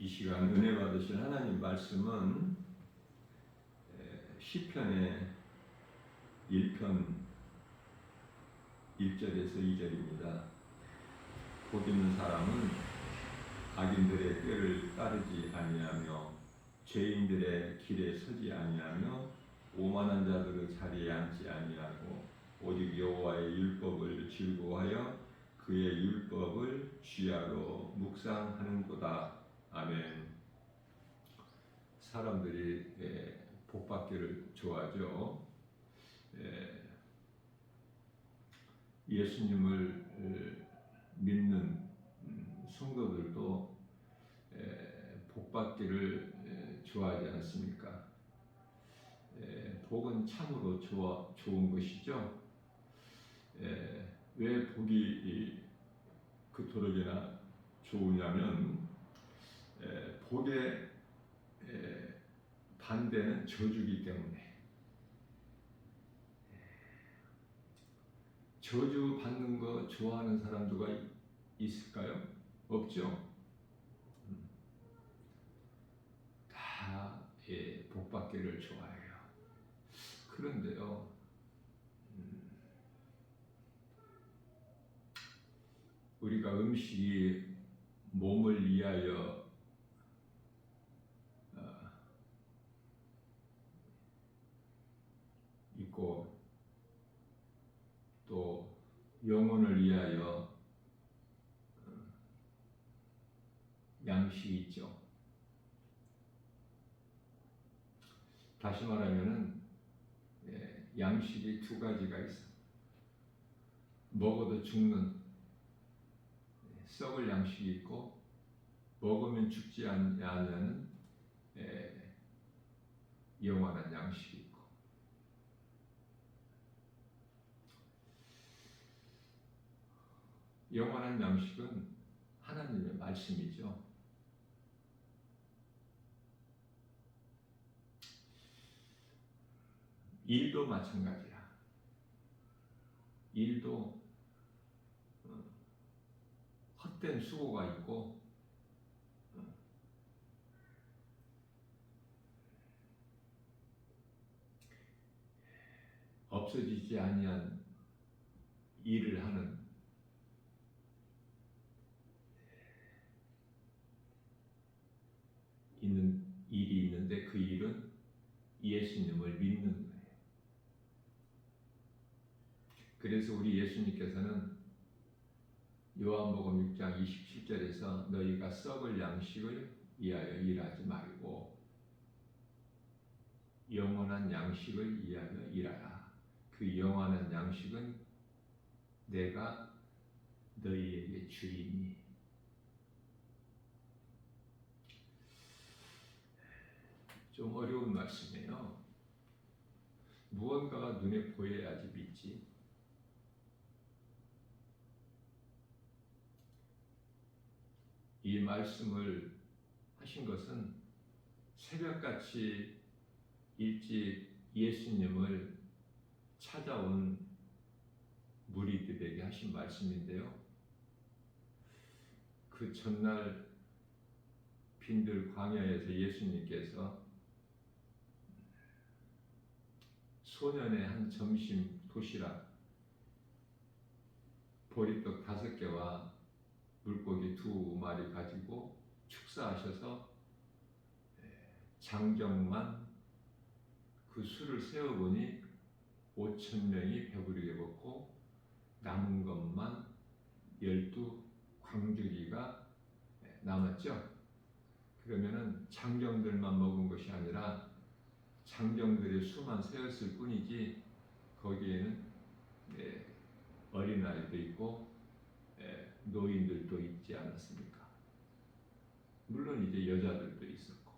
시간 은혜 받으실 하나님 말씀은 시편의 1편 1절에서 2절입니다. 복 있는 사람은 악인들의 꾀를 따르지 아니하며 죄인들의 길에 서지 아니하며 오만한 자들의 자리에 앉지 아니하고 오직 여호와의 율법을 즐거워하여 그의 율법을 주야로 묵상하는도다. 아멘. 사람들이 복받기를 좋아하죠. 예수님을 믿는 성도들도 복받기를 좋아하지 않습니까? 복은 참으로 좋은 것이죠. 왜 복이 그토록이나 좋으냐면 복의 반대는 저주이기 때문에. 저주 받는 거 좋아하는 사람 누가 있을까요? 없죠. 다 복받기를 좋아해요. 그런데요, 우리가 음식이 몸을 위하여 있고 또 영혼을 위하여 양식이 있죠. 다시 말하면은 양식이 두 가지가 있어. 먹어도 죽는 썩을 양식이 있고 먹으면 죽지 않는 영원한 양식이 있고. 영원한 양식은 하나님의 말씀이죠. 일도 마찬가지야. 일도 헛된 수고가 있고 없어지지 아니한 일을 하는 일이 있는데 그 일은 예수님을 믿는 거예요. 그래서 우리 예수님께서는 요한복음 6장 27절에서 너희가 썩을 양식을 위하여 일하지 말고 영원한 양식을 위하여 일하라. 그 영원한 양식은 내가 너희에게 주리니. 좀 어려운 말씀이에요. 무언가가 눈에 보여야지 믿지. 이 말씀을 하신 것은 새벽같이 일찍 예수님을 찾아온 무리들에게 하신 말씀인데요. 그 전날 빈들 광야에서 예수님께서 소년의 한 점심 도시락 보리떡 5개와 물고기 2마리 가지고 축사하셔서 장정만 그 술을 세어보니 5,000명이 배부르게 먹고 남은 것만 12광주리가 남았죠. 그러면은 장정들만 먹은 것이 아니라 장정들의 수만 세었을 뿐이지 거기에는 어린아이도 있고 노인들도 있지 않았습니까? 물론 이제 여자들도 있었고.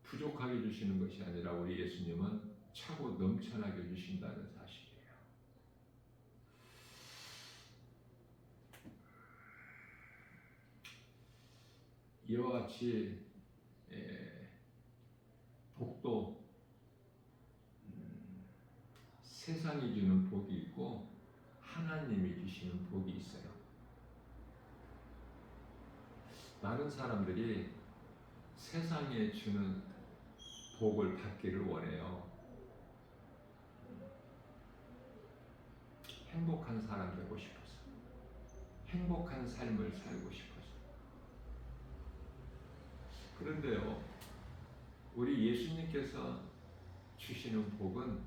부족하게 주시는 것이 아니라 우리 예수님은 차고 넘쳐나게 주신다는 사실이에요. 이와 같이 복도 세상이 주는 복이 있고 하나님이 주시는 복이 있어요. 많은 사람들이 세상에 주는 복을 받기를 원해요. 행복한 사람 되고 싶어서, 행복한 삶을 살고 싶어서. 그런데요, 우리 예수님께서 주시는 복은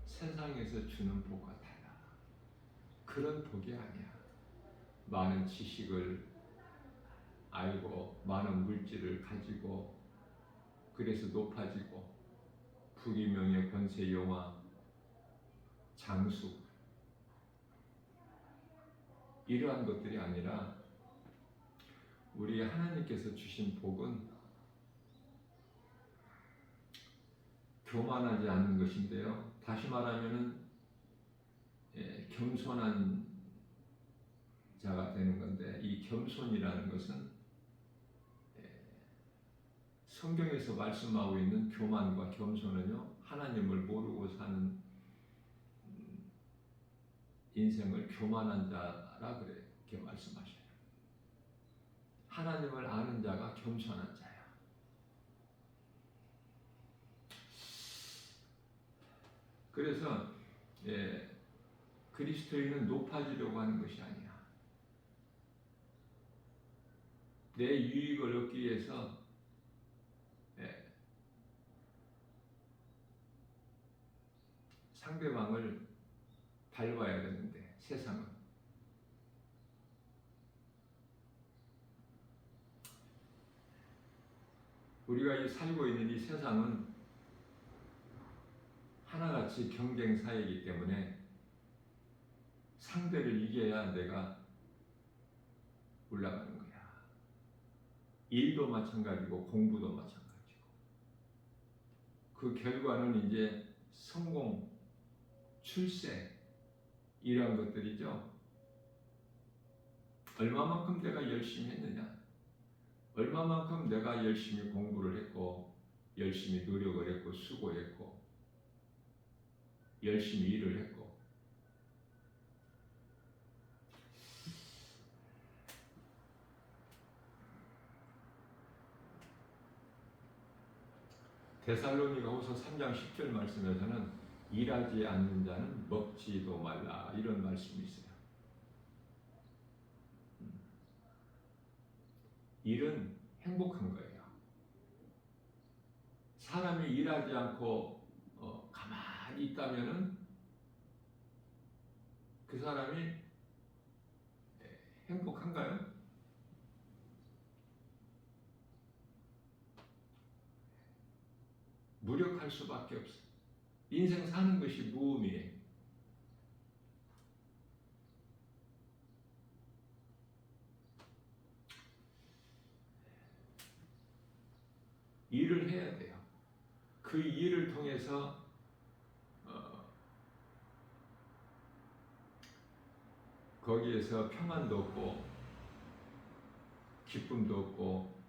세상에서 주는 복과 달라. 그런 복이 아니야. 많은 지식을 알고 많은 물질을 가지고 그래서 높아지고 부귀 명예 권세 영화 장수 이러한 것들이 아니라 우리 하나님께서 주신 복은 교만하지 않는 것인데요. 다시 말하면은 겸손한 자가 되는 건데, 이 겸손이라는 것은 성경에서 말씀하고 있는 교만과 겸손은요, 하나님을 모르고 사는 인생을 교만한 자라 그렇게 말씀하셔요. 하나님을 아는 자가 겸손한 자야. 그래서 그리스도인은 높아지려고 하는 것이 아니야. 내 유익을 얻기 위해서 상대방을 밟아야 되는데, 세상은 우리가 살고 있는 이 세상은 하나같이 경쟁 사회이기 때문에 상대를 이겨야 내가 올라가는 거야. 일도 마찬가지고 공부도 마찬가지고. 그 결과는 이제 성공, 출세 이런 것들이죠. 얼마만큼 내가 열심히 했느냐, 얼마만큼 내가 열심히 공부를 했고 열심히 노력을 했고 수고했고 열심히 일을 했고. 데살로니가후서 3장 10절 말씀에서는 일하지 않는 자는 먹지도 말라 이런 말씀이 있어요. 일은 행복한 거예요. 사람이 일하지 않고 가만히 있다면은 그 사람이 행복한가요? 무력할 수밖에 없어. 인생 사는 것이 무의미해. 일을 해야 돼요. 그 일을 통해서 거기에서 평안도 얻고 기쁨도 얻고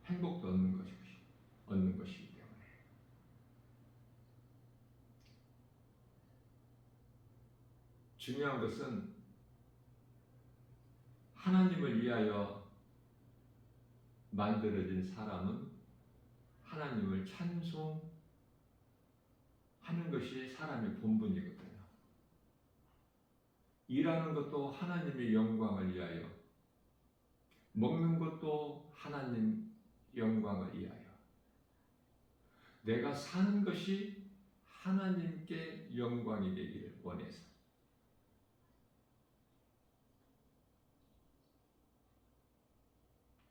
행복도 얻는 것이기 때문에. 중요한 것은 하나님을 위하여 만들어진 사람은 하나님을 찬송하는 것이 사람의 본분이거든요. 일하는 것도 하나님의 영광을 위하여, 먹는 것도 하나님 영광을 위하여, 내가 사는 것이 하나님께 영광이 되기를 원해서.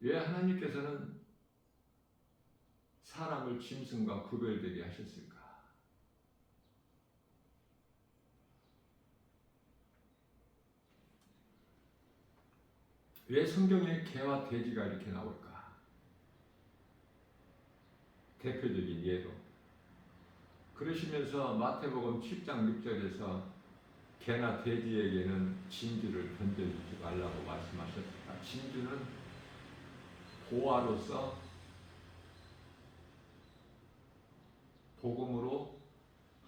왜 하나님께서는 사람을 짐승과 구별되게 하셨을까? 왜 성경에 개와 돼지가 이렇게 나올까? 대표적인 예로. 그러시면서 마태복음 7장 6절에서 개나 돼지에게는 진주를 던져주지 말라고 말씀하셨다. 진주는 보화로서 복음으로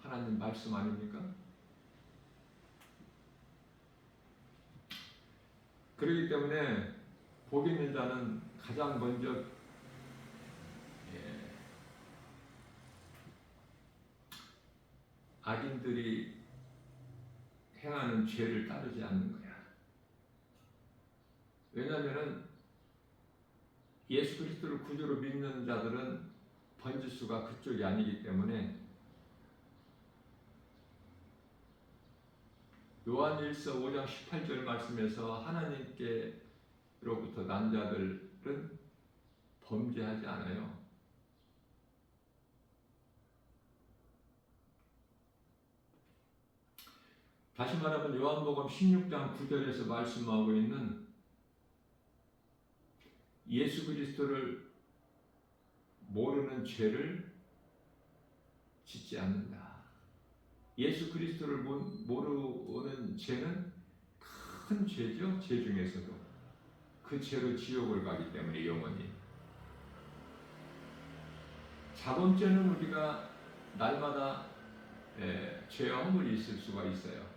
하나님 말씀 아닙니까? 그렇기 때문에 복 있는 자는 가장 먼저 악인들이 행하는 죄를 따르지 않는 거야. 왜냐하면 예수 그리스도를 구주로 믿는 자들은 번지수가 그쪽이 아니기 때문에 요한일서 5장 18절 말씀에서 하나님께로부터 난 자들은 범죄하지 않아요. 다시 말하면 요한복음 16장 9절에서 말씀하고 있는 예수 그리스도를 모르는 죄를 짓지 않는다. 예수 그리스도를 모르는 죄는 큰 죄죠. 죄 중에서도 그 죄로 지옥을 가기 때문에 영원히. 자범죄는 우리가 날마다 죄와 허물이 있을 수가 있어요.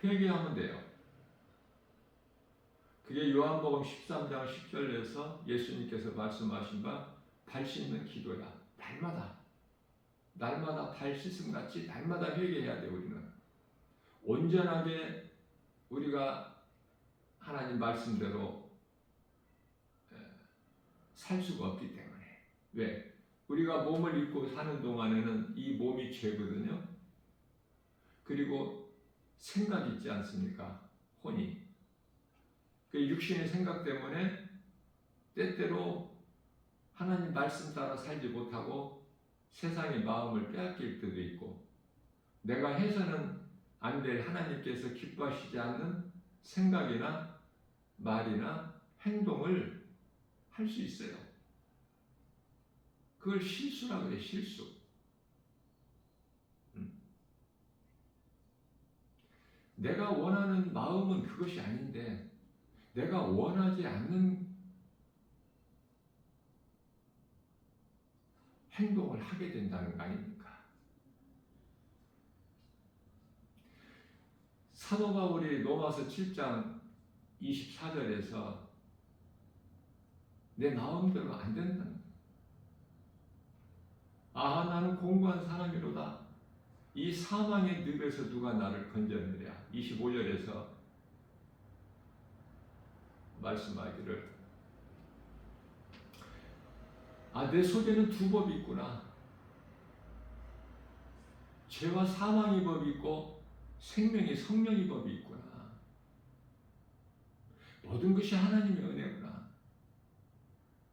회개하면 돼요. 그게 요한복음 13장 10절에서 예수님께서 말씀하신 바 발 씻는 기도야. 날마다 발 씻음같이 날마다 회개해야 돼. 우리는 온전하게 우리가 하나님 말씀대로 살 수가 없기 때문에. 왜? 우리가 몸을 입고 사는 동안에는 이 몸이 죄거든요. 그리고 생각이 있지 않습니까? 혼이. 그 육신의 생각 때문에 때때로 하나님 말씀 따라 살지 못하고 세상의 마음을 빼앗길 때도 있고, 내가 해서는 안 될 하나님께서 기뻐하시지 않는 생각이나 말이나 행동을 할 수 있어요. 그걸 실수라고 그래. 실수. 내가 원하는 마음은 그것이 아닌데 내가 원하지 않는 행동을 하게 된다는 거 아닙니까? 사도 바울이 로마서 7장 24절에서 내 마음대로 안 된다는 거예요. 아, 나는 공고한 사람이로다. 이 사망의 늪에서 누가 나를 건져내랴. 25절에서 말씀하기를, 아, 내 속에는 두 법이 있구나. 죄와 사망의 법이 있고 생명의 성령의 법이 있구나. 모든 것이 하나님의 은혜구나.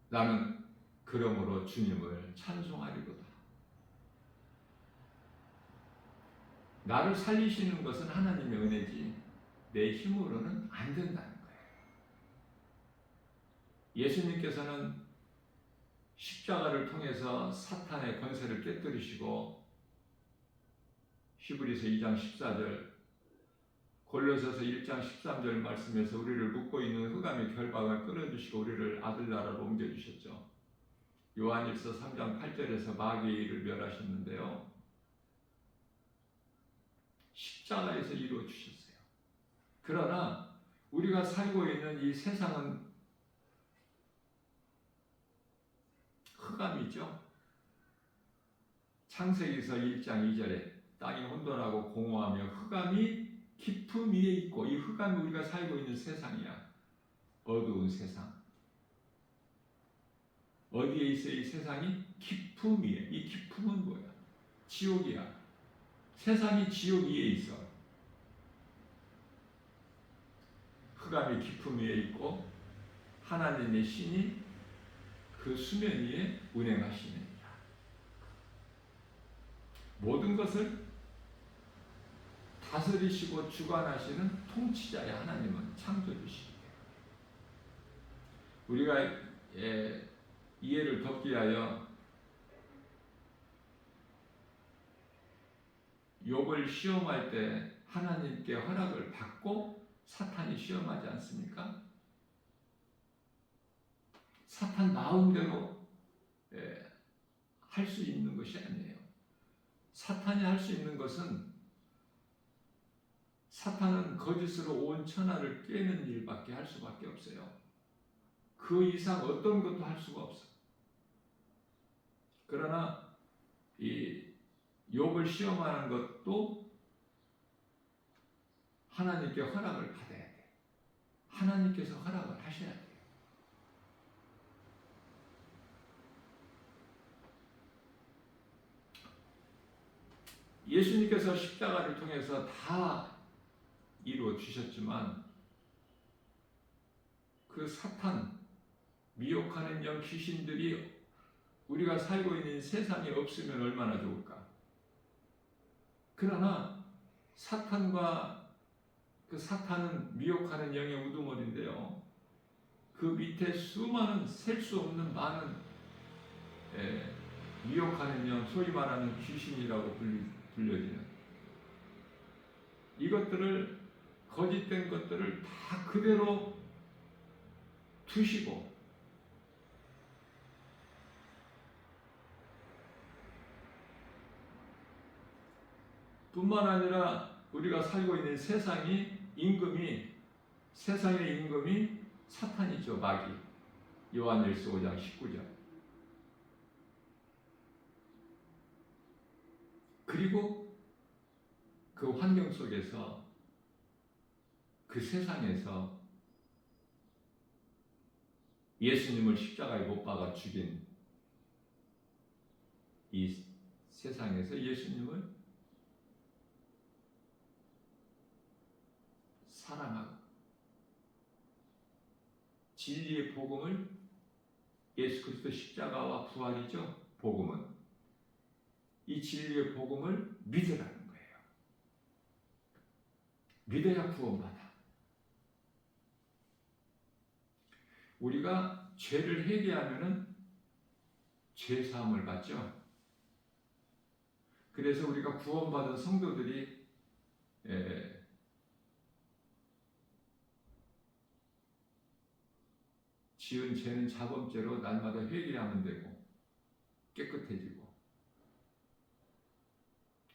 나는 그러므로 주님을 찬송하리로다. 나를 살리시는 것은 하나님의 은혜지 내 힘으로는 안 된다는 거예요. 예수님께서는 십자가를 통해서 사탄의 권세를 깨뜨리시고 히브리서 2장 14절, 골로새서 1장 13절 말씀에서 우리를 묶고 있는 흑암의 결박을 끊어주시고 우리를 아들나라로 옮겨주셨죠. 요한일서 3장 8절에서 마귀의 일을 멸하셨는데요, 십자가에서 이루어 주셨어요. 그러나 우리가 살고 있는 이 세상은 흑암이죠. 창세기서 1장 2절에 땅이 혼돈하고 공허하며 흑암이 깊음 위에 있고, 이 흑암이 우리가 살고 있는 세상이야. 어두운 세상. 어디에 있어 이 세상이? 깊음 위에. 이 깊음은 뭐야? 지옥이야. 세상이 지옥 위에 있어. 흑암이 깊음 위에 있고 하나님의 신이 그 수면 위에 운행하시느니라. 모든 것을 다스리시고 주관하시는 통치자의 하나님은 창조주시기 때문에 우리가 이해를 돕기 위하여 욥을 시험할 때 하나님께 허락을 받고 사탄이 시험하지 않습니까? 사탄 마음대로 할 수 있는 것이 아니에요. 사탄이 할 수 있는 것은 사탄은 거짓으로 온 천하를 깨는 일밖에 할 수밖에 없어요. 그 이상 어떤 것도 할 수가 없어. 그러나 이 욥을 시험하는 것도 하나님께 허락을 받아야 돼. 하나님께서 허락을 하셔야 돼요. 예수님께서 십자가를 통해서 다 이루어 주셨지만 그 사탄, 미혹하는 영 귀신들이 우리가 살고 있는 세상에 없으면 얼마나 좋을까. 그러나 사탄은 미혹하는 영의 우두머리인데요. 그 밑에 수많은 셀 수 없는 많은 미혹하는 영, 소위 말하는 귀신이라고 불려지는 이것들을, 거짓된 것들을 다 그대로 두시고 뿐만 아니라 우리가 살고 있는 세상의 임금이 사탄이죠. 마귀. 요한일서 5장 19절. 그리고 그 환경 속에서, 그 세상에서 예수님을 십자가에 못 박아 죽인 이 세상에서 예수님을 사랑하고 진리의 복음을, 예수 그리스도 십자가와 부활이죠. 복음은 이 진리의 복음을 믿으라는 거예요. 믿어야 구원받아. 우리가 죄를 회개하면은 죄 사함을 받죠. 그래서 우리가 구원받은 성도들이 지은 죄는 자범죄로 날마다 회개하면 되고 깨끗해지고.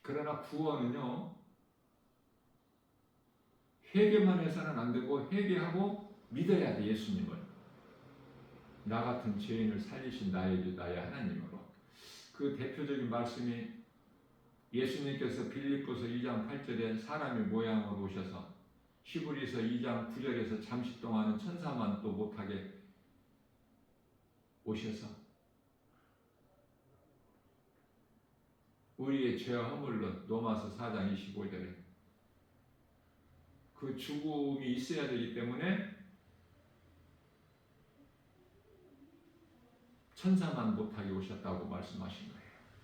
그러나 구원은요, 회개만 해서는 안 되고 회개하고 믿어야 돼. 예수님을, 나 같은 죄인을 살리신 나의 주 나의 하나님으로. 그 대표적인 말씀이 예수님께서 빌립보서 2장 8절에 사람의 모양으로 오셔서 히브리서 2장 9절에서 잠시 동안은 천사만 또 못하게 오셔서 우리의 죄와 허물로, 로마서 4장 25절에 그 죽음이 있어야 되기 때문에 천사만 못하게 오셨다고 말씀하신 거예요.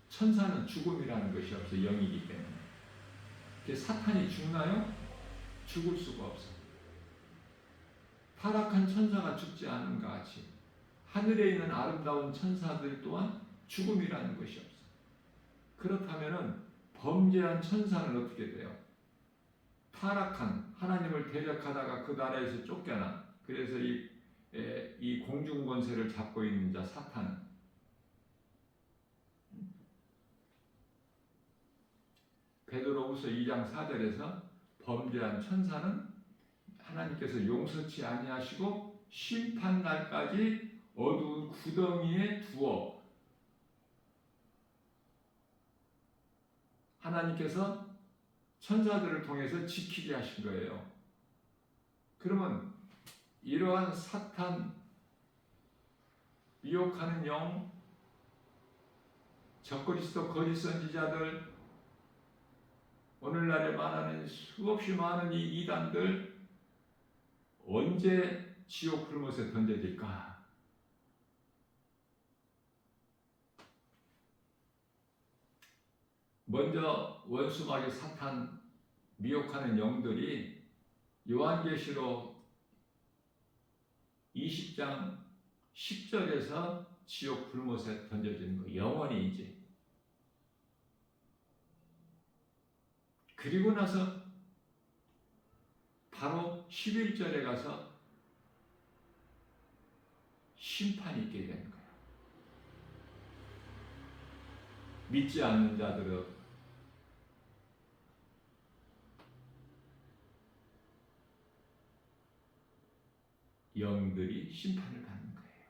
천사는 죽음이라는 것이 없어, 영이기 때문에. 사탄이 죽나요? 죽을 수가 없어. 타락한 천사가 죽지 않은 것 같이 하늘에 있는 아름다운 천사들 또한 죽음이라는 것이 없어. 그렇다면 범죄한 천사는 어떻게 돼요? 타락한, 하나님을 대적하다가 그 나라에서 쫓겨난, 그래서 이 공중 권세를 잡고 있는 자 사탄은 베드로후서 2장 4절에서 범죄한 천사는 하나님께서 용서치 아니하시고 심판 날까지 어두운 구덩이에 두어 하나님께서 천사들을 통해서 지키게 하신 거예요. 그러면 이러한 사탄, 미혹하는 영, 적그리스도 거짓 선지자들, 오늘날에 말하는 수없이 많은 이 이단들 언제 지옥 불못에 던져질까? 먼저 원수마귀 사탄, 미혹하는 영들이 요한계시록 20장 10절에서 지옥 불못에 던져지는 거, 영원히 이제. 그리고 나서 바로 11절에 가서 심판이 있게 되는 거예요. 믿지 않는 자들은 영들이 심판을 받는 거예요.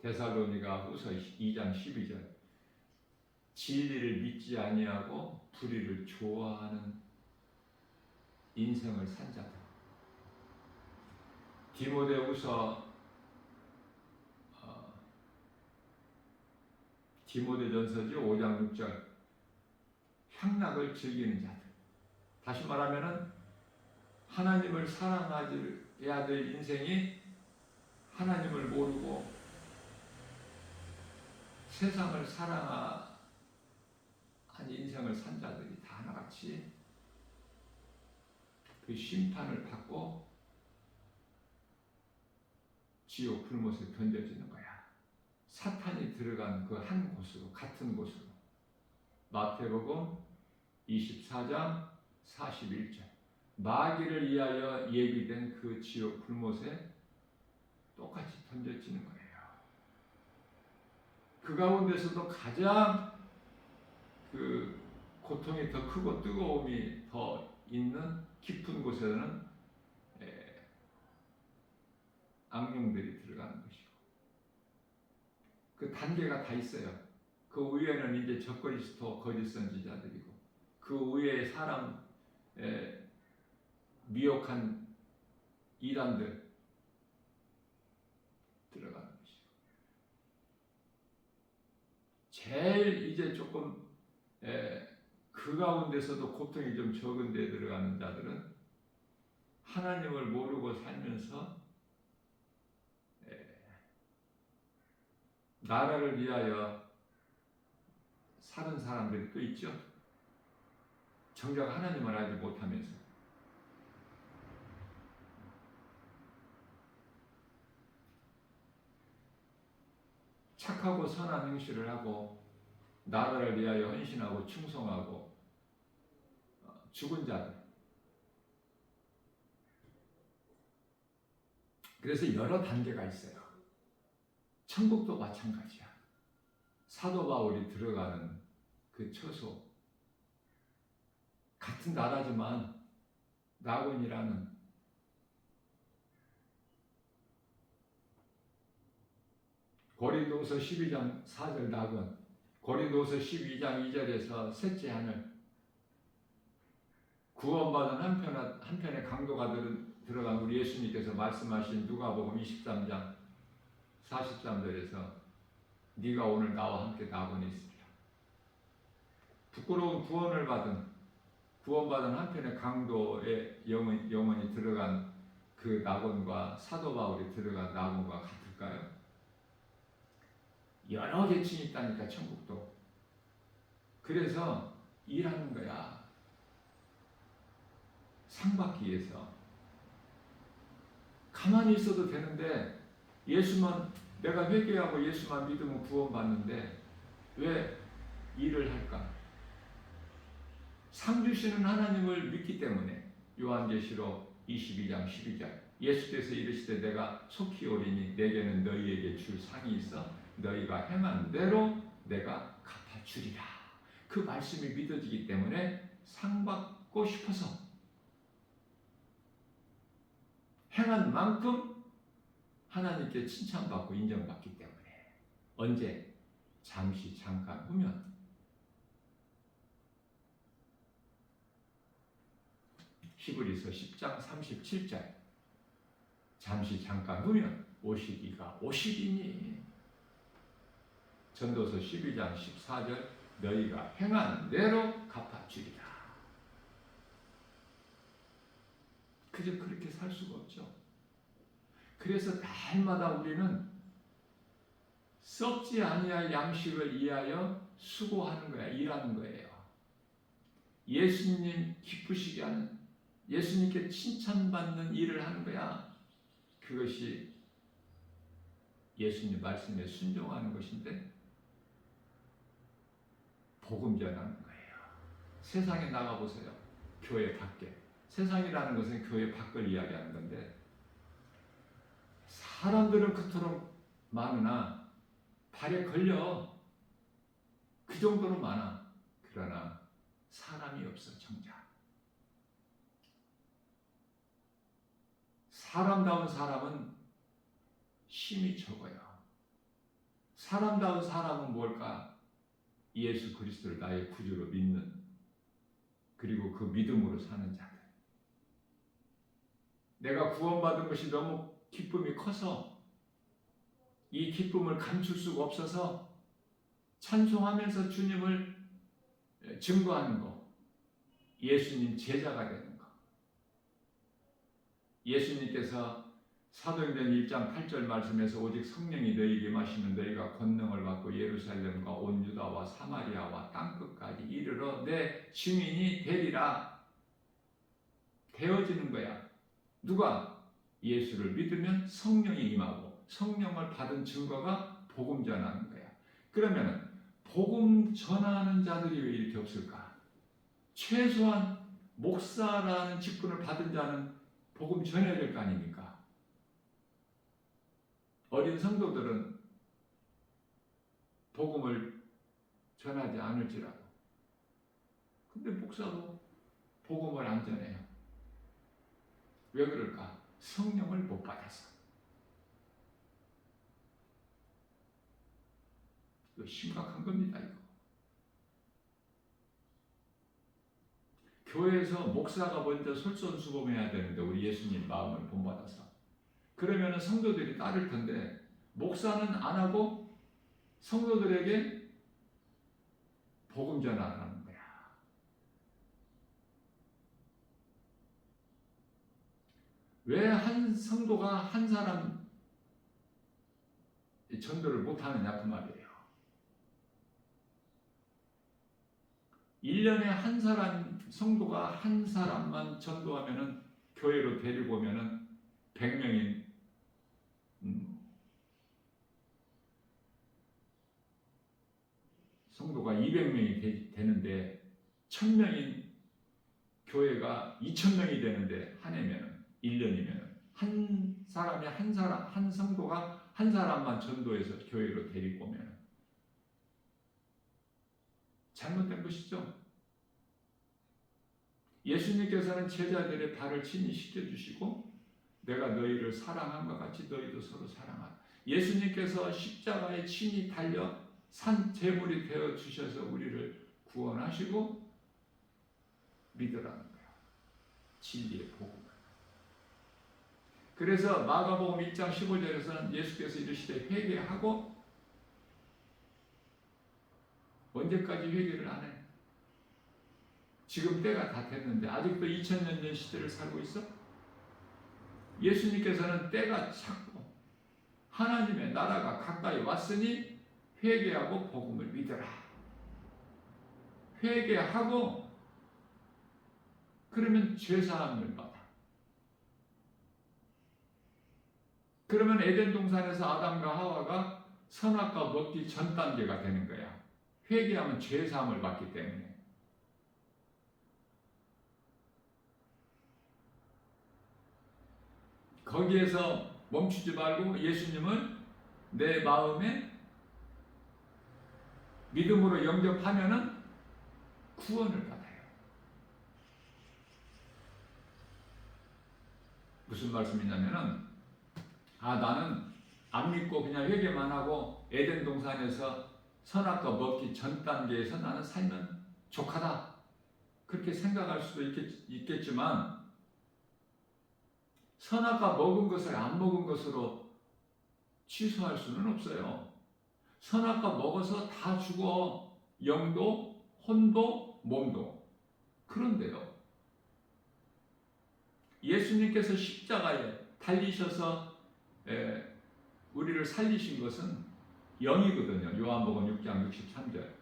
데살로니가 후서 2장 12절. 진리를 믿지 아니하고 불의를 좋아하는 인생을 산 자들. 디모데전서지 5장 6절. 향락을 즐기는 자들. 다시 말하면은 하나님을 사랑해야 될 인생이 하나님을 모르고 세상을 사랑한 인생을 산 자들이 다 하나같이 그 심판을 받고 지옥 불못에 던져지는 거야. 사탄이 들어간 그 한 곳으로, 같은 곳으로. 마태복음 24장 41절. 마귀를 위하여 예비된 그 지옥 불못에 똑같이 던져지는 거예요. 그 가운데서도 가장 그 고통이 더 크고 뜨거움이 더 있는 깊은 곳에는 악령들이 들어가는 것이고, 그 단계가 다 있어요. 그 위에는 이제 적그리스도 거짓 선지자들이고, 그 위에 사람 미혹한 이단들 들어가는 것이고, 제일 이제 조금 그 가운데서도 고통이 좀 적은 데 들어가는 자들은 하나님을 모르고 살면서 나라를 위하여 사는 사람들이 또 있죠. 정작 하나님을 알지 못하면서. 착하고 선한 행실을 하고 나라를 위하여 헌신하고 충성하고 죽은 자들. 그래서 여러 단계가 있어요. 천국도 마찬가지야. 사도 바울이 들어가는 그 처소, 같은 나라지만 나곤이라는 고린도서 12장 4절 나곤, 고린도서 12장 2절에서 셋째 하늘, 구원받은 한편의 강도가 들어간 우리 예수님께서 말씀하신 누가복음 23장 43절에서 네가 오늘 나와 함께 나곤에 있으리라. 부끄러운 구원받은 한편의 강도의 영혼이 들어간 그 나곤과 사도 바울이 들어간 나곤과 같을까요? 여러 계층이 있다니까, 천국도. 그래서 일하는 거야. 상 받기 위해서. 가만히 있어도 되는데 내가 회개하고 예수만 믿으면 구원받는데 왜 일을 할까? 상 주시는 하나님을 믿기 때문에. 요한계시록 22장 12절. 예수께서 이르시되 내가 속히 오리니 내게는 너희에게 줄 상이 있어 너희가 행한 대로 내가 갚아주리라. 그 말씀이 믿어지기 때문에 상 받고 싶어서 행한 만큼 하나님께 칭찬받고 인정받기 때문에. 언제? 잠시 잠깐 후면. 히브리서 10장 37절. 잠시 잠깐 후면 오시기가 오시리니. 전도서 12장 14절. 너희가 행한 대로 갚아주리라. 그저 그렇게 살 수가 없죠. 그래서 날마다 우리는 썩지 아니할 양식을 위하여 수고하는 거야. 일하는 거예요. 예수님 기쁘시게 하는, 예수님께 칭찬받는 일을 하는 거야. 그것이 예수님 말씀에 순종하는 것인데 복음 전하는 거예요. 세상에 나가보세요. 교회 밖에. 세상이라는 것은 교회 밖을 이야기하는 건데, 사람들은 그토록 많으나 발에 걸려. 그 정도로 많아. 그러나 사람이 없어, 정작. 사람다운 사람은 힘이 적어요. 사람다운 사람은 뭘까? 예수 그리스도를 나의 구주로 믿는, 그리고 그 믿음으로 사는 자들. 내가 구원받은 것이 너무 기쁨이 커서 이 기쁨을 감출 수가 없어서 찬송하면서 주님을 증거하는 것, 예수님 제자가 되는 것. 예수님께서 사도행전 1장 8절 말씀에서 오직 성령이 너희에게 임하시면 너희가 권능을 받고 예루살렘과 온 유다와 사마리아와 땅끝까지 이르러 내 증인이 되리라. 되어지는 거야. 누가? 예수를 믿으면 성령이 임하고 성령을 받은 증거가 복음 전하는 거야. 그러면 복음 전하는 자들이 왜 이렇게 없을까? 최소한 목사라는 직분을 받은 자는 복음 전해야 될 거 아닙니까? 어린 성도들은 복음을 전하지 않을지라도, 근데 목사도 복음을 안 전해요. 왜 그럴까? 성령을 못 받아서. 이거 심각한 겁니다. 이거. 교회에서 목사가 먼저 솔선수범해야 되는데 우리 예수님 마음을 본받아서, 그러면 성도들이 따를 텐데 목사는 안 하고 성도들에게 복음 전하는 거야. 왜 한 성도가 한 사람 전도를 못하느냐 그 말이에요. 1년에 한 사람 성도가 한 사람만 전도하면은, 교회로 데리고 오면은 100명인 성도가 200명이 되는데 1000명인 교회가 2000명이 되는데 한 해면은 1년이면은 한 사람이 한 성도가 한 사람만 전도해서 교회로 데리고 오면 잘못된 것이죠. 예수님께서는 제자들의 발을 친히 씻겨주시고 내가 너희를 사랑한 것 같이 너희도 서로 사랑하라. 예수님께서 십자가에 친히 달려 산 제물이 되어 주셔서 우리를 구원하시고 믿으라는 거예요. 진리의 복음을. 그래서 마가복음 1장 15절에서는 예수께서 이르시되 회개하고, 언제까지 회개를 안 해? 지금 때가 다 됐는데 아직도 2000년 전 시대를 살고 있어? 예수님께서는 때가 찼고 하나님의 나라가 가까이 왔으니 회개하고 복음을 믿어라. 회개하고 그러면 죄사함을 받아. 그러면 에덴 동산에서 아담과 하와가 선악과 먹기 전 단계가 되는 거야. 회개하면 죄사함을 받기 때문에. 거기에서 멈추지 말고 예수님을 내 마음에 믿음으로 영접하면은 구원을 받아요. 무슨 말씀이냐면은, 나는 안 믿고 그냥 회개만 하고 에덴 동산에서 선악과 먹기 전 단계에서 나는 살면 족하다. 그렇게 생각할 수도 있겠지만, 선악과 먹은 것을 안 먹은 것으로 취소할 수는 없어요. 선악과 먹어서 다 죽어. 영도, 혼도, 몸도. 그런데요, 예수님께서 십자가에 달리셔서 우리를 살리신 것은 영이거든요. 요한복음 6장 63절.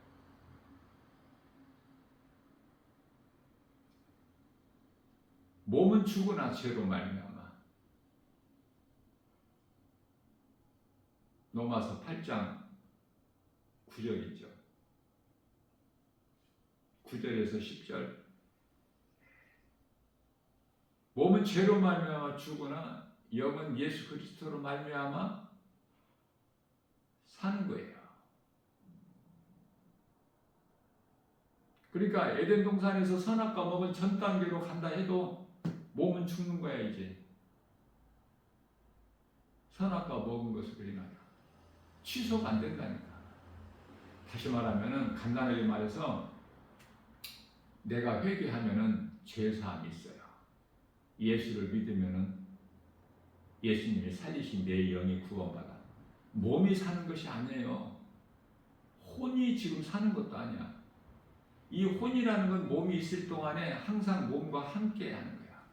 몸은 죽으나 죄로 말미암아. 로마서 8장 9절이죠. 9절에서 10절. 몸은 죄로 말미암아 죽으나 영은 예수 그리스도로 말미암아 사는 거예요. 그러니까 에덴 동산에서 선악과 먹은 전 단계로 간다 해도 몸은 죽는 거야 이제. 선악과 먹은 것으로 인하여 취소가 안 된다니까. 다시 말하면은 간단하게 말해서 내가 회개하면은 죄사함이 있어요. 예수를 믿으면은 예수님이 살리신 내 영이 구원받아. 몸이 사는 것이 아니에요. 혼이 지금 사는 것도 아니야. 이 혼이라는 건 몸이 있을 동안에 항상 몸과 함께 하는 거야.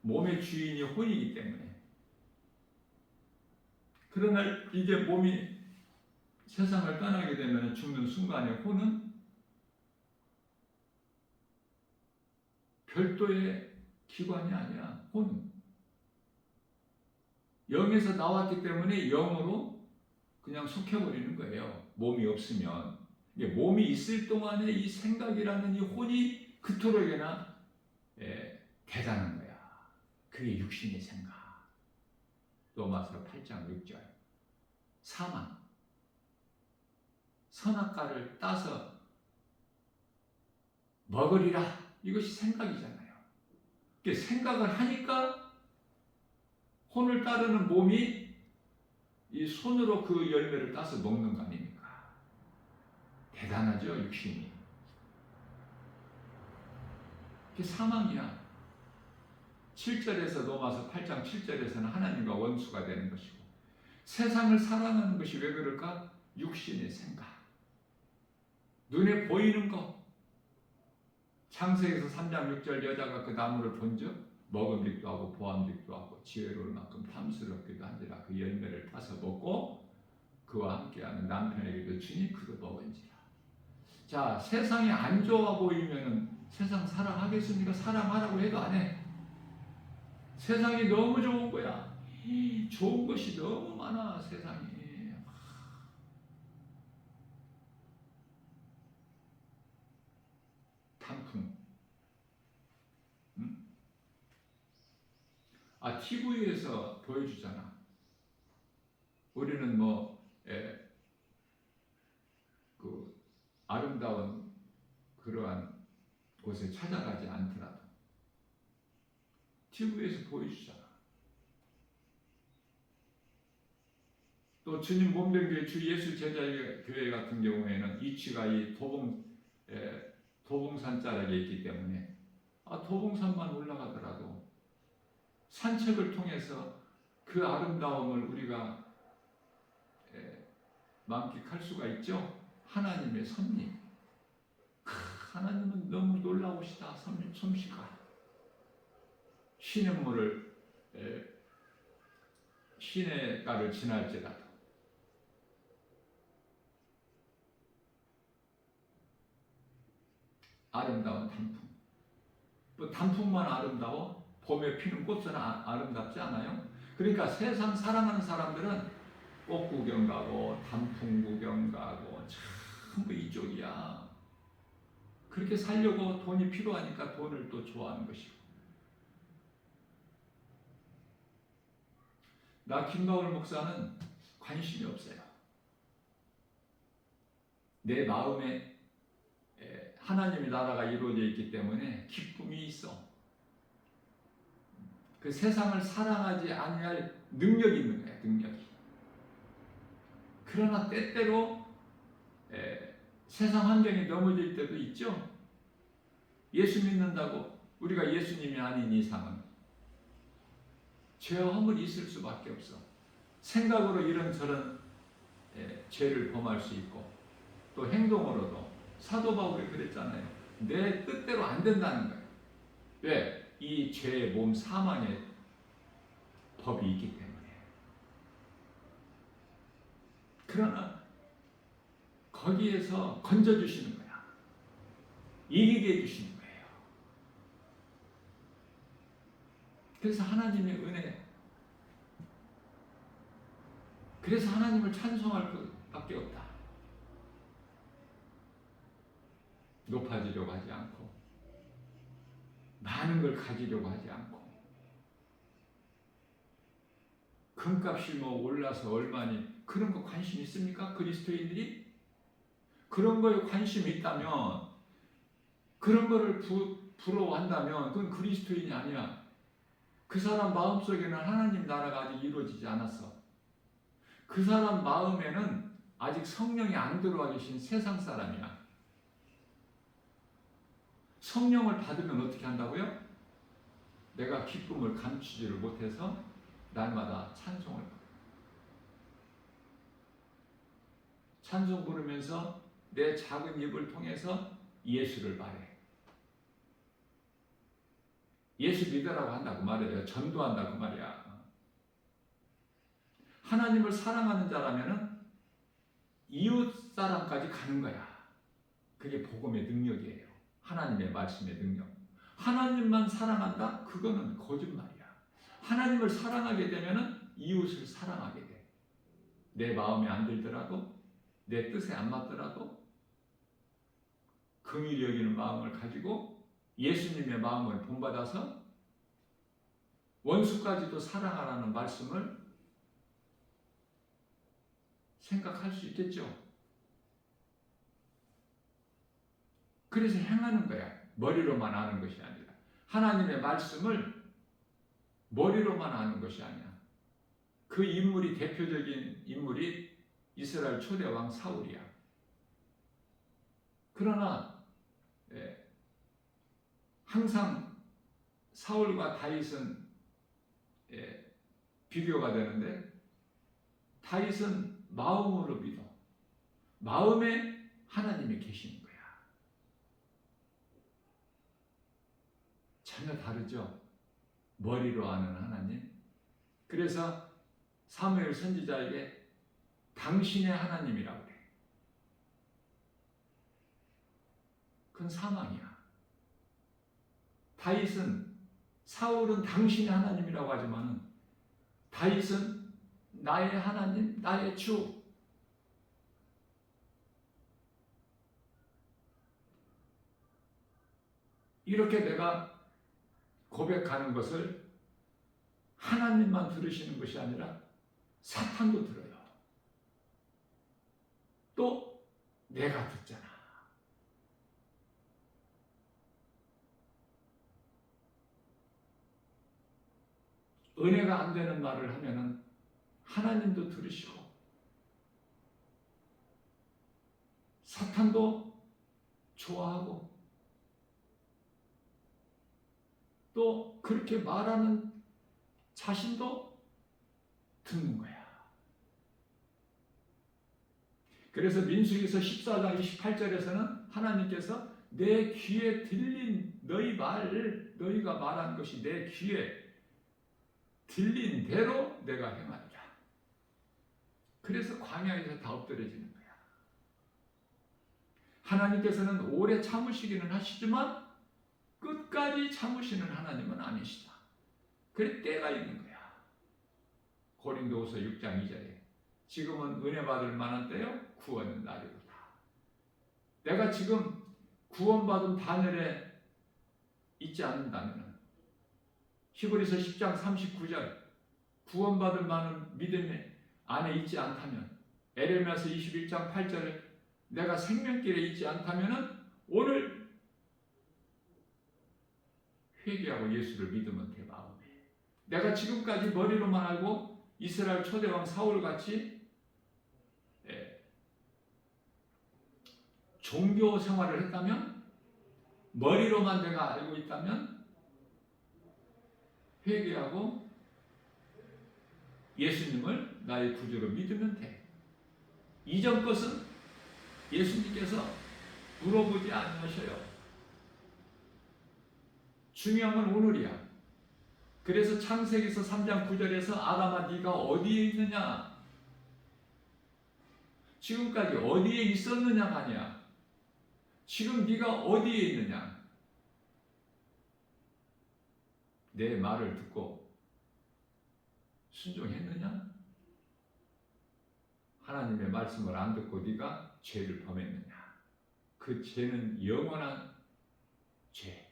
몸의 주인이 혼이기 때문에. 그러나 이제 몸이 세상을 떠나게 되면 죽는 순간에 혼은 별도의 기관이 아니야. 혼은 영에서 나왔기 때문에 영으로 그냥 속해버리는 거예요. 몸이 없으면. 몸이 있을 동안에 이 생각이라는 이 혼이 그토록이나 대단한 거야. 그게 육신의 생각. 로마서 8장 6절. 사망. 선악과를 따서 먹으리라. 이것이 생각이잖아요. 생각을 하니까 혼을 따르는 몸이 이 손으로 그 열매를 따서 먹는 거 아닙니까? 대단하죠, 육신이. 그게 사망이야. 7절에서 로마서 8장 7절에서는 하나님과 원수가 되는 것이고, 세상을 사랑하는 것이 왜 그럴까? 육신의 생각. 눈에 보이는 것. 창세기에서 3장 6절 여자가 그 나무를 본즉 먹음직도 하고 보암직도 하고 지혜로울 만큼 탐스럽기도 한지라 그 열매를 따서 먹고 그와 함께하는 남편에게도 주니 그도 먹은지라. 자, 세상이 안 좋아 보이면은 세상 사랑하겠습니까? 사랑하라고 해도 안 해. 세상이 너무 좋은 거야. 좋은 것이 너무 많아, 세상이. 단풍. TV에서 보여주잖아. 우리는 그 아름다운 그러한 곳에 찾아가지 않더라도 TV에서 보여주잖아. 또 주님 몸된 교회 주 예수 제자의 교회 같은 경우에는 위치가 이 도봉산 자락에 있기 때문에 도봉산만 올라가더라도 산책을 통해서 그 아름다움을 우리가 만끽할 수가 있죠. 하나님의 섭리. 하나님은 너무 놀라우시다. 솜씨가. 시냇물을 시냇가를 지날지라도 아름다운 단풍. 또 단풍만 아름다워? 봄에 피는 꽃은 아름답지 않아요? 그러니까 세상 사랑하는 사람들은 꽃 구경 가고 단풍 구경 가고 전부 이쪽이야. 그렇게 살려고 돈이 필요하니까 돈을 또 좋아하는 것이고. 나 김가월 목사는 관심이 없어요. 내 마음에 하나님의 나라가 이루어져 있기 때문에 기쁨이 있어. 그 세상을 사랑하지 아니할 능력이 있는 거야, 능력이. 그러나 때때로 세상 환경이 넘어질 때도 있죠. 예수 믿는다고 우리가 예수님이 아닌 이상은 죄와 허물이 있을 수밖에 없어. 생각으로 이런저런 죄를 범할 수 있고 또 행동으로도 사도 바울이 그랬잖아요. 내 뜻대로 안 된다는 거예요. 왜? 이 죄의 몸 사망의 법이 있기 때문에. 그러나 거기에서 건져주시는 거야. 이기게 해주시는 거예요. 그래서 하나님의 은혜, 그래서 하나님을 찬송할 것밖에 없다. 높아지려고 하지 않고 많은 걸 가지려고 하지 않고 금값이 올라서 얼마니 그런 거 관심 있습니까? 그리스도인들이? 그런 거에 관심이 있다면 그런 거를 부러워한다면 그건 그리스도인이 아니야. 그 사람 마음속에는 하나님 나라가 아직 이루어지지 않았어. 그 사람 마음에는 아직 성령이 안 들어와 계신 세상 사람이야. 성령을 받으면 어떻게 한다고요? 내가 기쁨을 감추지를 못해서 날마다 찬송을 부르. 찬송 부르면서 내 작은 입을 통해서 예수를 말해. 예수 믿으라고 한다고 말해요. 전도한다고 말이야. 하나님을 사랑하는 자라면은 이웃 사람까지 가는 거야. 그게 복음의 능력이에요. 하나님의 말씀의 능력. 하나님만 사랑한다? 그거는 거짓말이야. 하나님을 사랑하게 되면은 이웃을 사랑하게 돼. 내 마음에 안 들더라도, 내 뜻에 안 맞더라도 긍휼히 여기는 마음을 가지고 예수님의 마음을 본받아서 원수까지도 사랑하라는 말씀을 생각할 수 있겠죠. 그래서 행하는 거야. 머리로만 아는 것이 아니라. 하나님의 말씀을 머리로만 아는 것이 아니야. 그 인물이, 대표적인 인물이 이스라엘 초대왕 사울이야. 그러나 항상 사울과 다윗은 비교가 되는데, 다윗은 마음으로 믿어. 마음에 하나님이 계시는 거야. 전혀 다르죠. 머리로 아는 하나님. 그래서 사무엘 선지자에게 당신의 하나님이라고 그래. 그건 사망이야. 다윗은, 사울은 당신의 하나님이라고 하지만 다윗은 나의 하나님, 나의 주. 이렇게 내가 고백하는 것을 하나님만 들으시는 것이 아니라 사탄도 들어요. 또 내가 듣잖아. 은혜가 안 되는 말을 하면은 하나님도 들으시고 사탄도 좋아하고 또 그렇게 말하는 자신도 듣는 거야. 그래서 민수기서 14장 28절에서는 하나님께서 내 귀에 들린 너희 말을, 너희가 말한 것이 내 귀에 들린 대로 내가 행하리라. 그래서 광야에서 다 엎드려지는 거야. 하나님께서는 오래 참으시기는 하시지만 끝까지 참으시는 하나님은 아니시다. 그래 때가 있는 거야. 고린도후서 6장 2절에 지금은 은혜 받을 만한 때요, 구원은 날이로다. 내가 지금 구원받은 단열에 있지 않는다면, 히브리서 10장 39절 구원받을 만한 믿음 안에 있지 않다면, 에레미야서 21장 8절에 내가 생명길에 있지 않다면 오늘 회개하고 예수를 믿으면 돼. 마음에 내가 지금까지 머리로만 알고 이스라엘 초대왕 사울같이 종교 생활을 했다면, 머리로만 내가 알고 있다면 회개하고 예수님을 나의 구주로 믿으면 돼. 이전 것은 예수님께서 물어보지 않으셔요. 중요한 건 오늘이야. 그래서 창세기서 3장 9절에서 아담아 네가 어디에 있느냐? 지금까지 어디에 있었느냐가 아니야. 지금 네가 어디에 있느냐? 내 말을 듣고 순종했느냐? 하나님의 말씀을 안 듣고 네가 죄를 범했느냐? 그 죄는 영원한 죄.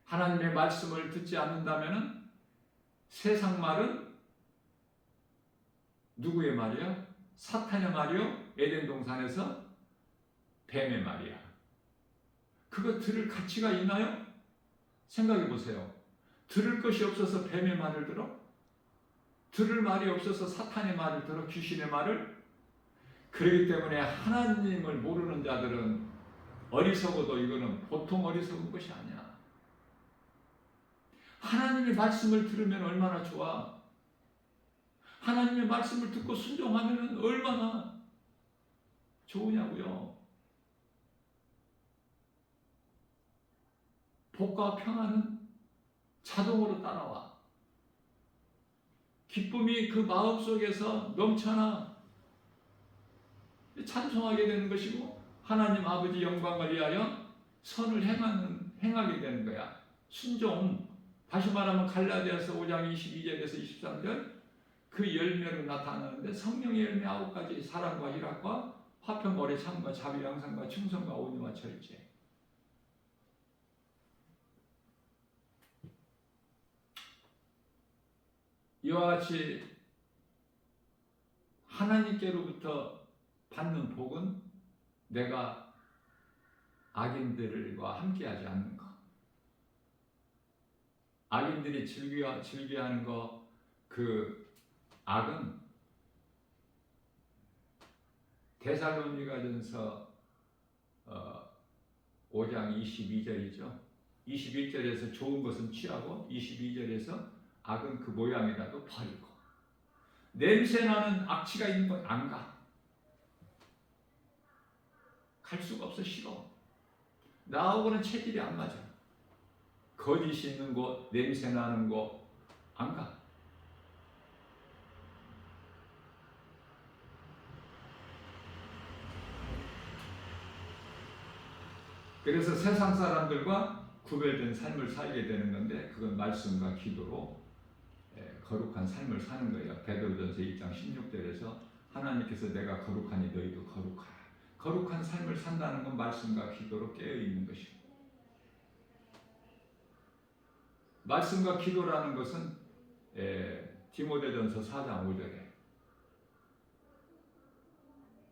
하나님의 말씀을 듣지 않는다면 세상 말은 누구의 말이야? 사탄의 말이요? 에덴 동산에서 뱀의 말이야. 그거 들을 가치가 있나요? 생각해 보세요. 들을 것이 없어서 뱀의 말을 들어? 들을 말이 없어서 사탄의 말을 들어? 귀신의 말을? 그렇기 때문에 하나님을 모르는 자들은 어리석어도 이거는 보통 어리석은 것이 아니야. 하나님의 말씀을 들으면 얼마나 좋아. 하나님의 말씀을 듣고 순종하면 얼마나 좋으냐고요. 복과 평안은 자동으로 따라와. 기쁨이 그 마음속에서 넘쳐나 찬송하게 되는 것이고 하나님 아버지 영광을 위하여 선을 행하게 되는 거야. 순종. 다시 말하면 갈라디아서 5장 22절에서 23절 그 열매로 나타나는데 성령의 열매 9가지 사랑과 희락과 화평, 오래 참과 자비, 양상과 충성과 온유와 절제. 이와 같이 하나님께로부터 받는 복은 내가 악인들과 함께하지 않는 것. 악인들이 즐겨하는 것, 그 악은 데살로니가전서 5장 22절이죠. 21절에서 좋은 것은 취하고 22절에서 악은 그 모양이라도 버리고 냄새나는 악취가 있는 건 안 가. 갈 수가 없어. 싫어. 나하고는 체질이 안 맞아. 거짓이 있는 곳, 냄새나는 곳 안 가. 그래서 세상 사람들과 구별된 삶을 살게 되는 건데 그건 말씀과 기도로 거룩한 삶을 사는 거예요. 베드로전서 1장 16절에서 하나님께서 내가 거룩하니 너희도 거룩하라. 거룩한 삶을 산다는 건 말씀과 기도로 깨어있는 것이고 말씀과 기도라는 것은 디모데전서 4장 5절에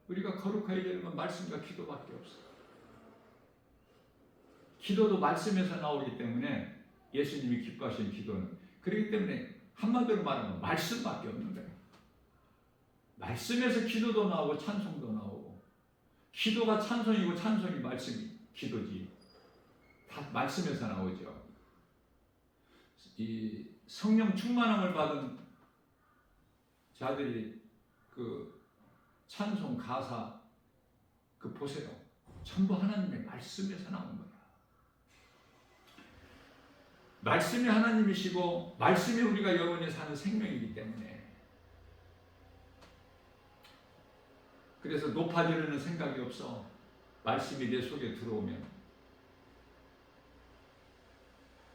우리가 거룩해야 되는 건 말씀과 기도밖에 없어요. 기도도 말씀에서 나오기 때문에 예수님이 기뻐하시는 기도는 그렇기 때문에 한마디로 말하면 말씀밖에 없는 거예요. 말씀에서 기도도 나오고 찬송도 나오고 기도가 찬송이고 찬송이 말씀이 기도지. 다 말씀에서 나오죠. 이 성령 충만함을 받은 자들이 그 찬송 가사 그 보세요. 전부 하나님의 말씀에서 나온 거예요. 말씀이 하나님이시고 말씀이 우리가 영원히 사는 생명이기 때문에 그래서 높아지려는 생각이 없어. 말씀이 내 속에 들어오면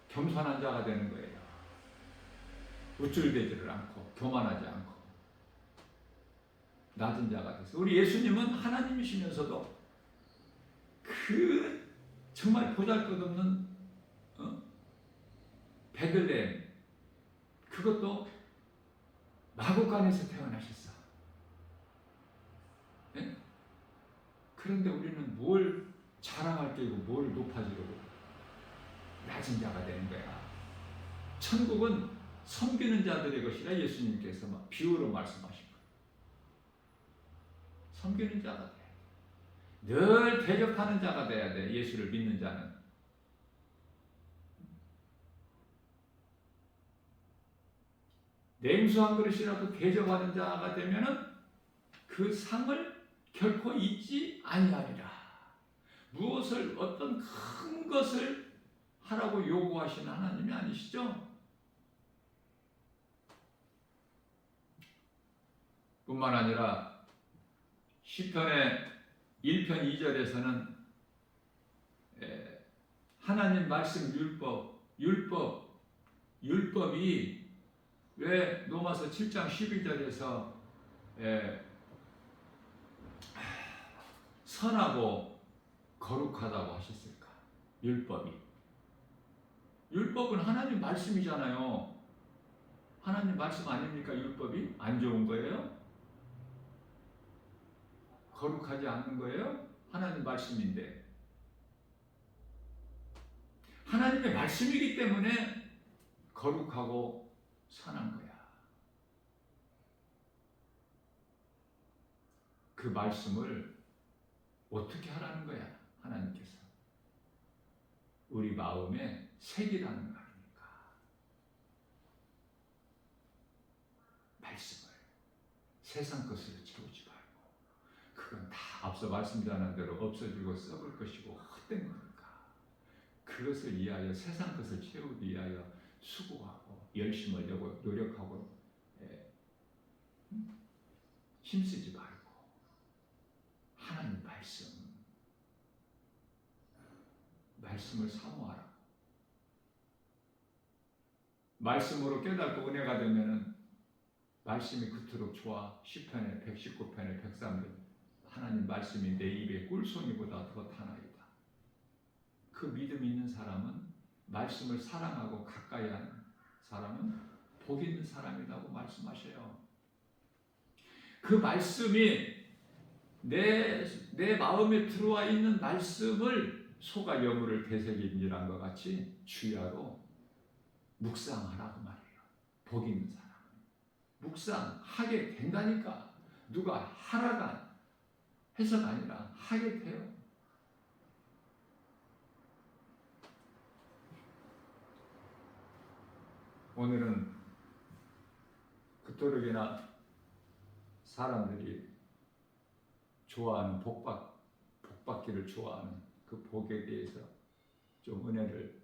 겸손한 자가 되는 거예요. 우쭐대지를 않고 교만하지 않고 낮은 자가 돼서 우리 예수님은 하나님이시면서도 그 정말 보잘것없는 베들레헴 그것도 마구간에서 태어나셨어. 네? 그런데 우리는 뭘 자랑할 게고 뭘 높아지려고 낮은 자가 되는 거야. 천국은 섬기는 자들의 것이라 예수님께서 막 비유로 말씀하신 거예요. 섬기는 자가 돼. 늘 대접하는 자가 돼야 돼. 예수를 믿는 자는. 냉수 한 그릇이라도 대접하는 자가 되면은 그 상을 결코 잊지 아니하리라. 무엇을 어떤 큰 것을 하라고 요구하시는 하나님이 아니시죠? 뿐만 아니라 시편의 1편 2절에서는 하나님 말씀 율법이 왜 로마서 7장 12절에서 선하고 거룩하다고 하셨을까? 율법은 하나님 말씀이잖아요. 하나님 말씀 아닙니까? 율법이 안 좋은 거예요? 거룩하지 않는 거예요? 하나님 말씀인데 하나님의 말씀이기 때문에 거룩하고 선한 거야. 그 말씀을 어떻게 하라는 거야? 하나님께서 우리 마음에 새기라는 말이니까. 말씀을 세상 것으로 채우지 말고, 그건 다 앞서 말씀드린 대로 없어지고 썩을 것이고 헛된 거니까, 그것을 위하여, 세상 것을 채우기 위하여 수고하고 열심을 내고 노력하고 힘쓰지 말고 하나님 말씀을 사모하라. 말씀으로 깨닫고 은혜가 되면은 말씀이 그토록 좋아. 시편의 119편의 103절, 하나님 말씀이 내 입에 꿀송이보다 더 타나이다. 그 믿음이 있는 사람은, 말씀을 사랑하고 가까이 하는 사람은 복 있는 사람이라고 말씀하셔요. 그 말씀이 내 마음에 들어와 있는 말씀을 소가 여물을 되새김질한 것 같이 주야로 묵상하라고 말해요. 복 있는 사람은 묵상하게 된다니까. 누가 하라가 해서가 아니라 하게 돼요. 오늘은 그토록이나 사람들이 좋아하는 복받기를 좋아하는 그 복에 대해서 좀 은혜를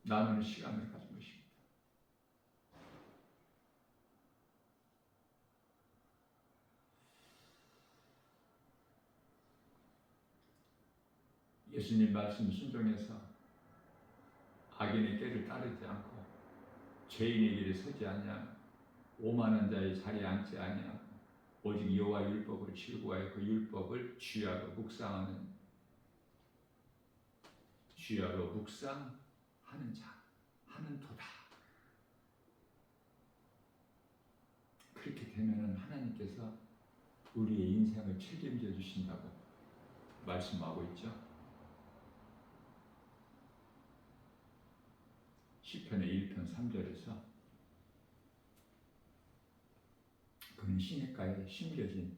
나누는 시간을 가진 것입니다. 예수님 말씀 순종해서 악인의 꾀를 따르지 않고 죄인의 길에 서지 아니하고 오만한 자의 자리에 앉지 아니하고 오직 여호와 율법을 즐거워하여 그 율법을 주야로 묵상하는 자, 하는 도다. 그렇게 되면은 하나님께서 우리의 인생을 책임져 주신다고 말씀하고 있죠. 시편의 1편 3절에서 그는 시냇가에 심겨진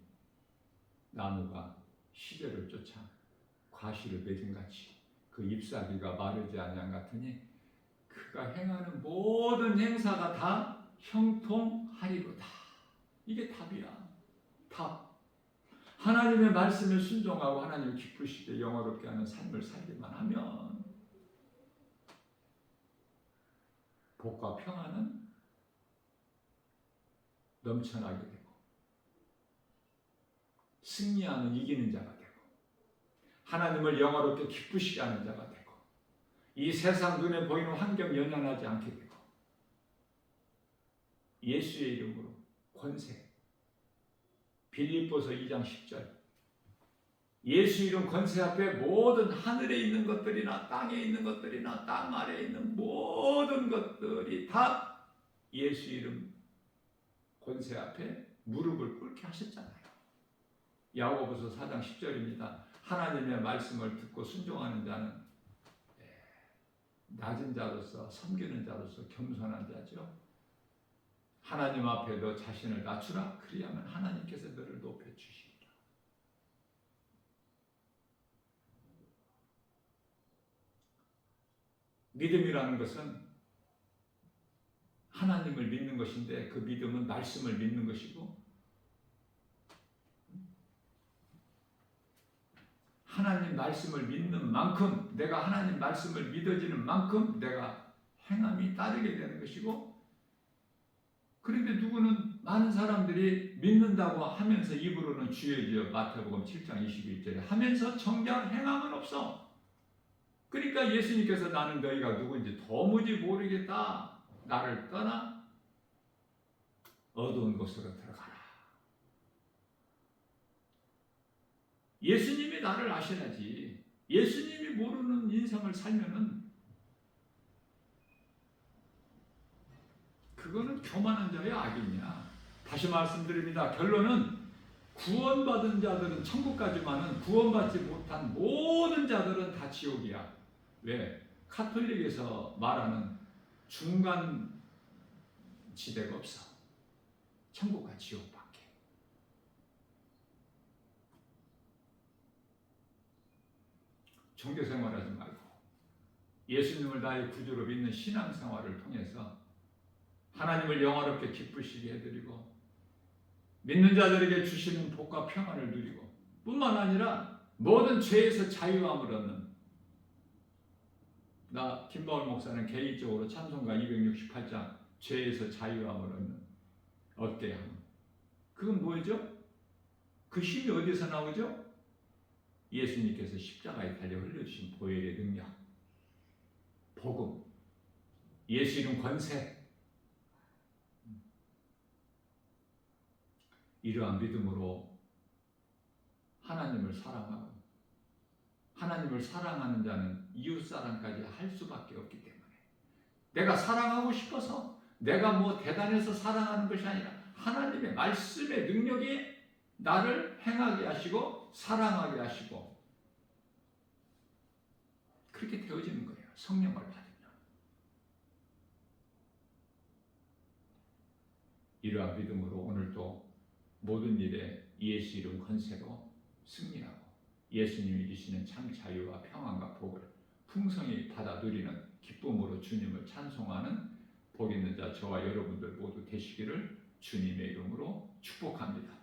나무가 시절을 쫓아 과실을 맺은 같이 그 잎사귀가 마르지 아니한 같으니 그가 행하는 모든 행사가 다 형통하리로다. 이게 답이야. 답. 하나님의 말씀에 순종하고 하나님 기쁘시게 영화롭게 하는 삶을 살기만 하면 복과 평안은 넘쳐나게 되고 승리하는 이기는 자가 되고 하나님을 영화롭게 기쁘시게 하는 자가 되고 이 세상 눈에 보이는 환경 연연하지 않게 되고 예수의 이름으로 권세, 빌립보서 2장 10절, 예수 이름 권세 앞에 모든 하늘에 있는 것들이나 땅에 있는 것들이나 땅 아래에 있는 모든 것들이 다 예수 이름 권세 앞에 무릎을 꿇게 하셨잖아요. 야고보서 4장 10절입니다. 하나님의 말씀을 듣고 순종하는 자는 낮은 자로서 섬기는 자로서 겸손한 자죠. 하나님 앞에 너 자신을 낮추라. 그리하면 하나님께서 너를 높여주시리라. 믿음이라는 것은 하나님을 믿는 것인데 그 믿음은 말씀을 믿는 것이고 하나님 말씀을 믿는 만큼 내가 하나님 말씀을 믿어지는 만큼 내가 행함이 따르게 되는 것이고 그런데 누구는 많은 사람들이 믿는다고 하면서 입으로는 주여 주여 마태복음 7장 21절에 하면서 정작 행함은 없어. 그러니까 예수님께서 나는 너희가 누구인지 도무지 모르겠다. 나를 떠나 어두운 곳으로 들어가라. 예수님이 나를 아셔야지. 예수님이 모르는 인생을 살면은 그거는 교만한 자의 악이냐. 다시 말씀드립니다. 결론은 구원받은 자들은 천국까지만은 구원받지 못한 모든 자들은 다 지옥이야. 왜? 카톨릭에서 말하는 중간 지대가 없어. 천국과 지옥밖에. 종교 생활하지 말고 예수님을 나의 구주로 믿는 신앙생활을 통해서 하나님을 영화롭게 기쁘시게 해드리고 믿는 자들에게 주시는 복과 평안을 누리고 뿐만 아니라 모든 죄에서 자유함을 얻는, 나 김바울 목사는 개인적으로 찬송가 268장 죄에서 자유함을 얻게 하는, 그건 뭐죠? 그 힘이 어디서 나오죠? 예수님께서 십자가에 달려 흘려주신 보혈의 능력, 복음, 예수 이름 권세, 이러한 믿음으로 하나님을 사랑하고 하나님을 사랑하는 자는 이웃사랑까지 할 수밖에 없기 때문에, 내가 사랑하고 싶어서 내가 뭐 대단해서 사랑하는 것이 아니라 하나님의 말씀의 능력이 나를 행하게 하시고 사랑하게 하시고 그렇게 되어지는 거예요. 성령을 받으면. 이러한 믿음으로 오늘도 모든 일에 예수 이름 권세로 승리하고 예수님이 주시는 참 자유와 평안과 복을 풍성히 받아 누리는 기쁨으로 주님을 찬송하는 복 있는 자 저와 여러분들 모두 되시기를 주님의 이름으로 축복합니다.